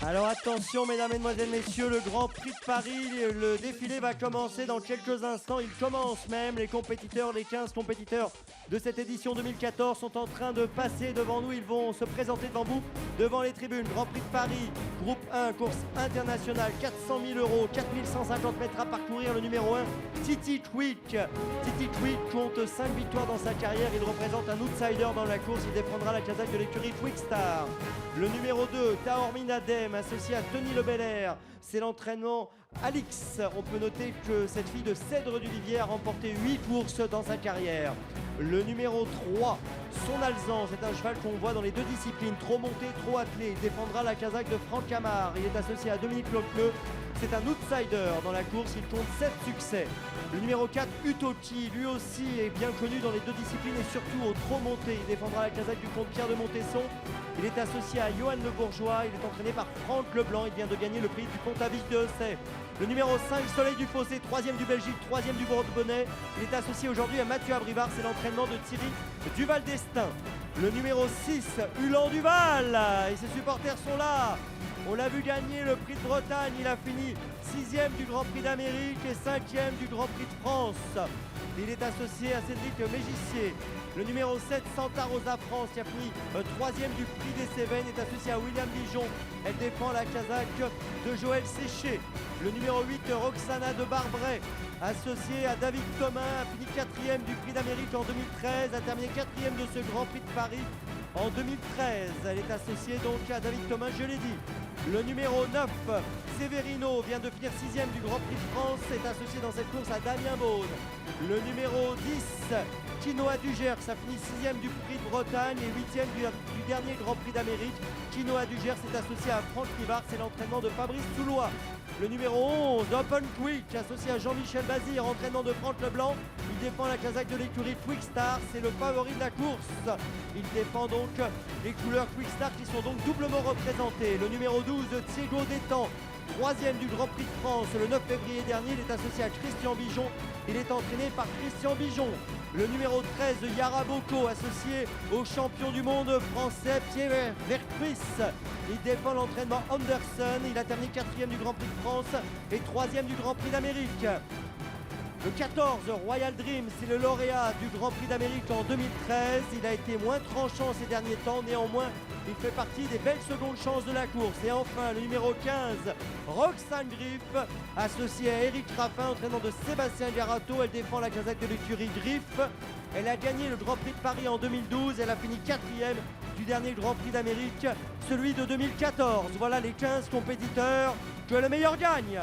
Alors attention mesdames, mesdemoiselles, messieurs, le Grand Prix de Paris, le défilé va commencer dans quelques instants, il commence même, les compétiteurs, les 15 compétiteurs de cette édition 2014 sont en train de passer devant nous, ils vont se présenter devant vous, devant les tribunes. Grand Prix de Paris, groupe 1, course internationale, 400 000 €, 4150 mètres à parcourir, le numéro 1, Titi Twig. Titi Twig compte 5 victoires dans sa carrière, il représente un outsider dans la course, il défendra la casaque de l'écurie Twigstar. Le numéro 2, Taormine Adem, associé à Tony Lebelair, c'est l'entraînement Alix. On peut noter que cette fille de Cèdre du Vivier a remporté 8 courses dans sa carrière. Le numéro 3, Son Alzan, c'est un cheval qu'on voit dans les deux disciplines, trop monté, trop attelé. Il défendra la casaque de Franck Camard. Il est associé à Dominique Lecleux. C'est un outsider dans la course, il compte 7 succès. Le numéro 4, Utoki, lui aussi est bien connu dans les deux disciplines et surtout au trop monté. Il défendra la casaque du comte Pierre de Montesson. Il est associé à Johan Le Bourgeois, il est entraîné par Franck Leblanc, il vient de gagner le prix du Pont-Avis de Hessay. Le numéro 5, Soleil du Fossé, 3e du Belgique, 3e du Bourbonnais. Il est associé aujourd'hui à Mathieu Abrivard, c'est l'entraînement de Thierry Duval d'Estaing. Le numéro 6, Ulan Duval, et ses supporters sont là. On l'a vu gagner le prix de Bretagne, il a fini 6e du Grand Prix d'Amérique et 5e du Grand Prix de France. Il est associé à Cédric Mégissier. Le numéro 7, Santa Rosa France, qui a fini 3e du prix des Cévennes, est associé à William Dijon. Elle défend la casaque de Joël Séché. Le numéro 8, Roxana de Barbret, associée à David Thomas, a fini 4e du prix d'Amérique en 2013, a terminé 4e de ce Grand Prix de Paris en 2013. Elle est associée donc à David Thomas, je l'ai dit. Le numéro 9, Severino, vient de finir 6e du Grand Prix de France, est associé dans cette course à Damien Beaune. Le numéro 10, Quinoa du Gers, a fini 6e du Prix de Bretagne et 8e du dernier Grand Prix d'Amérique. Quinoa du Gers est associé à Franck Rivard, c'est l'entraînement de Fabrice Soulois. Le numéro 11, Open Quick, associé à Jean-Michel Bazir, entraînement de Franck Leblanc. Il défend la casaque de l'écurie Twigstar, c'est le favori de la course. Il défend donc les couleurs Twigstar qui sont donc doublement représentées. Le numéro 12, Thiego Détang, 3e du Grand Prix de France le 9 février dernier. Il est associé à Christian Bijon. Il est entraîné par Christian Bijon. Le numéro 13, Yara Boko, associé au champion du monde français Pierre Vercruis. Il défend l'entraînement Anderson. Il a terminé 4e du Grand Prix de France et 3e du Grand Prix d'Amérique. Le 14, Royal Dream, c'est le lauréat du Grand Prix d'Amérique en 2013. Il a été moins tranchant ces derniers temps, néanmoins, il fait partie des belles secondes chances de la course. Et enfin, le numéro 15, Roxane Griff, associée à Eric Raffin, entraînant de Sébastien Garato. Elle défend la casaque de l'écurie Griff. Elle a gagné le Grand Prix de Paris en 2012. Elle a fini 4e du dernier Grand Prix d'Amérique, celui de 2014. Voilà les 15 compétiteurs. Que le meilleur gagne!